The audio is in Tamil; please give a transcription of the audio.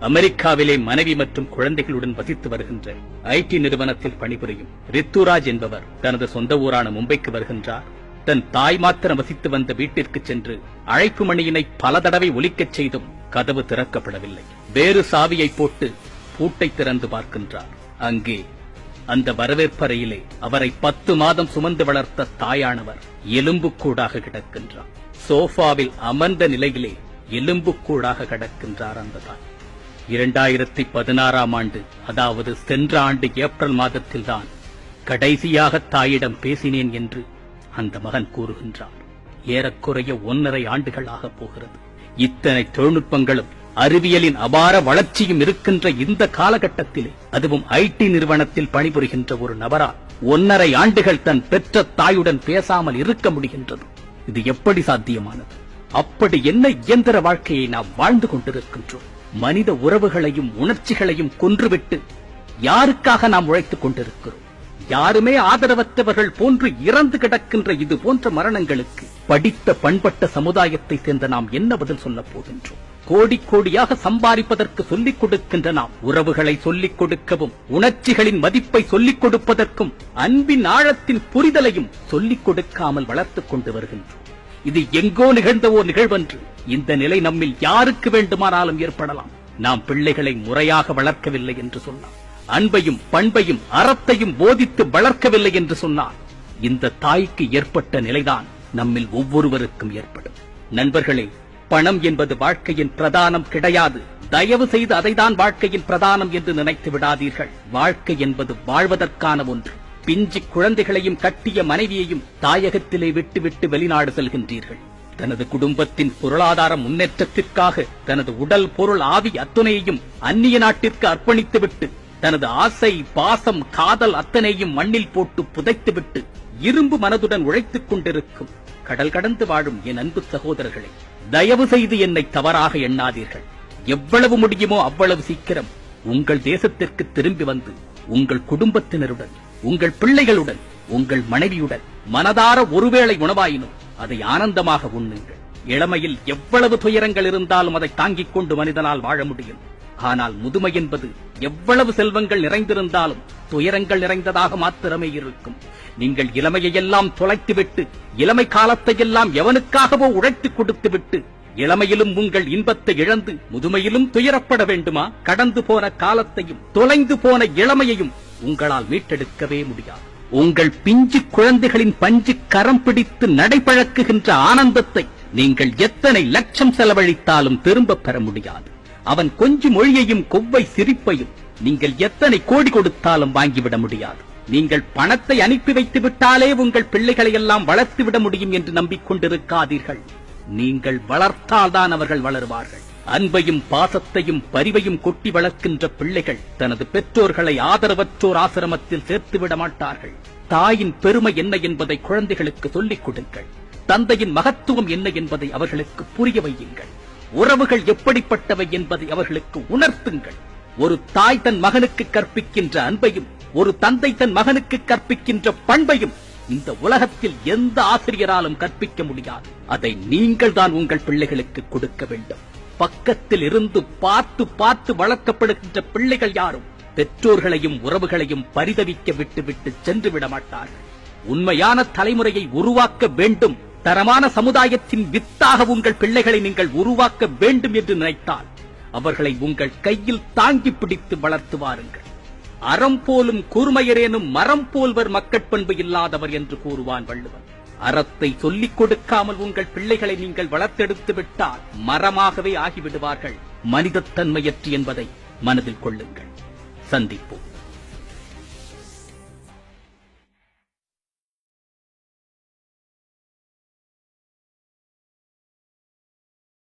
அமெரிக்காவிலே மனைவி மற்றும் குழந்தைகளுடன் வசித்து வருகின்ற ஐடி நிறுவனத்தில் பணிபுரியும் ரித்துராஜ் என்பவர் தனது சொந்த ஊரான மும்பைக்கு வருகின்றார். தன் தாய் மாத்திரம் வசித்து வந்த வீட்டிற்கு சென்று அழைப்பு மணியினை பல தடவை ஒலிக்கச் செய்தும் கதவு திறக்கப்படவில்லை. வேறு சாவியை போட்டு பூட்டை திறந்து பார்க்கின்றார். அங்கே அந்த வரவேற்பறையிலே அவரை 10 மாதம் சுமந்து வளர்த்த தாயானவர் எலும்புக்கூடாக கிடக்கின்றார். சோஃபாவில் அமர்ந்த நிலையிலே எலும்புக்கூடாக கிடக்கின்றார் அந்த தாய். 2016ஆம் ஆண்டு, அதாவது சென்ற ஆண்டு ஏப்ரல் மாதத்தில்தான் கடைசியாக தாயிடம் பேசினேன் என்று அந்த மகன் கூறுகின்றார். ஏறக்குறைய 1.5 ஆண்டுகளாக போகிறது. இத்தனை தொழில்நுட்பங்களும் அறிவியலின் அபார வளர்ச்சியும் இருக்கின்ற இந்த காலகட்டத்திலே, அதுவும் ஐடி நிறுவனத்தில் பணிபுரிகின்ற ஒரு நபரால் 1.5 ஆண்டுகள் தன் பெற்ற தாயுடன் பேசாமல் இருக்க முடிகின்றது. இது எப்படி சாத்தியமானது? அப்படி என்ன இயந்திர வாழ்க்கையை நாம் வாழ்ந்து கொண்டிருக்கின்றோம்? மனித உறவுகளையும் உணர்ச்சிகளையும் கொன்றுவிட்டு யாருக்காக நாம் உழைத்துக் கொண்டிருக்கிறோம்? யாருமே ஆதரவற்றவர்கள் போன்று இறந்து கிடக்கின்ற இது போன்ற மரணங்களுக்கு படித்த பண்பட்ட சமுதாயத்தை சேர்ந்த நாம் என்ன பதில் சொல்லப் போகின்றோம்? கோடி கோடியாக சம்பாதிப்பதற்கு சொல்லிக் கொடுக்கின்ற நாம் உறவுகளை சொல்லிக் கொடுக்கவும், உணர்ச்சிகளின் மதிப்பை சொல்லிக் கொடுப்பதற்கும், அன்பின் ஆழத்தின் புரிதலையும் சொல்லிக் கொடுக்காமல் வளர்த்துக் கொண்டு வருகின்றோம். இது எங்கோ நிகழ்ந்த ஓர் நிகழ்வன்று. இந்த நிலை நம்மில் யாருக்கு வேண்டுமானாலும் ஏற்படலாம். நாம் பிள்ளைகளை முறையாக வளர்க்கவில்லை என்று சொன்னார், அன்பையும் பண்பையும் அறத்தையும் போதித்து வளர்க்கவில்லை என்று சொன்னார், இந்த தாய்க்கு ஏற்பட்ட நிலைதான் நம்மில் ஒவ்வொருவருக்கும் ஏற்படும். நண்பர்களே, பணம் என்பது வாழ்க்கையின் பிரதானம் கிடையாது. தயவு செய்து அதைதான் வாழ்க்கையின் பிரதானம் என்று நினைத்து விடாதீர்கள். வாழ்க்கை என்பது வாழ்வதற்கான ஒன்று. பிஞ்சு குழந்தைகளையும் கட்டிய மனைவியையும் தாயகத்திலே விட்டுவிட்டு வெளிநாடு செல்கின்றீர்கள். தனது குடும்பத்தின் பொருளாதார முன்னேற்றத்திற்காக தனது உடல், பொருள், ஆவி அத்துணையையும் அந்நிய நாட்டிற்கு அர்ப்பணித்துவிட்டு, தனது ஆசை, பாசம், காதல் அத்தனையும் மண்ணில் போட்டு புதைத்துவிட்டு இரும்பு மனதுடன் உழைத்துக் கொண்டிருக்கும் கடல் கடந்து வாழும் என் அன்பு சகோதரர்களே, தயவு செய்து என்னை தவறாக எண்ணாதீர்கள். எவ்வளவு முடியுமோ அவ்வளவு சீக்கிரம் உங்கள் தேசத்திற்கு திரும்பி வந்து உங்கள் குடும்பத்தினருடன், உங்கள் பிள்ளைகளுடன், உங்கள் மனைவியுடன் மனதார ஒருவேளை உணவாயினும் அதை ஆனந்தமாக உண்ணுங்கள். இளமையில் எவ்வளவு துயரங்கள் இருந்தாலும் அதை தாங்கிக் கொண்டு மனிதனால் வாழ முடியும். ஆனால் முதுமை என்பது எவ்வளவு செல்வங்கள் நிறைந்திருந்தாலும் துயரங்கள் நிறைந்ததாக மாத்திரமே இருக்கும். நீங்கள் இளமையெல்லாம் தொலைத்துவிட்டு, இளமை காலத்தையெல்லாம் எவனுக்காகவோ உழைத்துக் கொடுத்துவிட்டு, இளமையிலும் உங்கள் இன்பத்தை இழந்து முதுமையிலும் துயரப்பட வேண்டுமா? கடந்து போன காலத்தையும் தொலைந்து போன இளமையையும் உங்களால் மீட்டெடுக்கவே முடியாது. உங்கள் பிஞ்சு குழந்தைகளின் பஞ்சு கரம் பிடித்து நடைபழக்குகின்ற ஆனந்தத்தை நீங்கள் எத்தனை லட்சம் செலவழித்தாலும் திரும்ப பெற முடியாது. அவன் கொஞ்சு மொழியையும் கொவ்வை சிரிப்பையும் நீங்கள் எத்தனை கோடி கொடுத்தாலும் வாங்கிவிட முடியாது. நீங்கள் பணத்தை அனுப்பி வைத்து விட்டாலே உங்கள் பிள்ளைகளை எல்லாம் வளர்த்துவிட முடியும் என்று நம்பிக்கொண்டிருக்காதீர்கள். நீங்கள் வளர்த்தால்தான் அவர்கள் வளருவார்கள். அன்பையும் பாசத்தையும் பரிவையும் கொட்டி வளர்க்கின்ற பிள்ளைகள் தனது பெற்றோர்களை ஆதரவற்றோர் ஆசிரமத்தில் சேர்த்துவிட மாட்டார்கள். தாயின் பெருமை என்ன என்பதை குழந்தைகளுக்கு சொல்லிக் கொடுங்கள். தந்தையின் மகத்துவம் என்ன என்பதை அவர்களுக்கு புரிய வையுங்கள். உறவுகள் எப்படிப்பட்டவை என்பதை அவர்களுக்கு உணர்த்துங்கள். ஒரு தாய் தன் மகனுக்கு கற்பிக்கின்ற அன்பையும், ஒரு தந்தை தன் மகனுக்கு கற்பிக்கின்ற பண்பையும் இந்த உலகத்தில் எந்த ஆசிரியராலும் கற்பிக்க முடியாது. அதை நீங்கள் தான் உங்கள் பிள்ளைகளுக்கு கொடுக்க வேண்டும். பக்கத்தில் இருந்து பார்த்து பார்த்து வளர்க்கப்படுகின்ற பிள்ளைகள் யாரும் பெற்றோர்களையும் உறவுகளையும் பரிதவிக்க விட்டுவிட்டு சென்று விட மாட்டார்கள். உண்மையான தலைமுறையை உருவாக்க வேண்டும், தரமான சமுதாயத்தின் வித்தாக உங்கள் பிள்ளைகளை நீங்கள் உருவாக்க வேண்டும் என்று நினைத்தால் அவர்களை உங்கள் கையில் தாங்கி பிடித்து வளர்த்து வாருங்கள். அறம் போலும் கூர்மையரேனும் மரம் போல்வர் மக்கட்பண்பு இல்லாதவர் என்று கூறுவான் வள்ளுவன். அறத்தை சொல்லிக் கொடுக்காமல் உங்கள் பிள்ளைகளை நீங்கள் வளர்த்தெடுத்து விட்டால் மரமாகவே ஆகிவிடுவார்கள். மனிதத்தன்மையற்று என்பதை மனதில் கொள்ளுங்கள். சந்திப்போம்.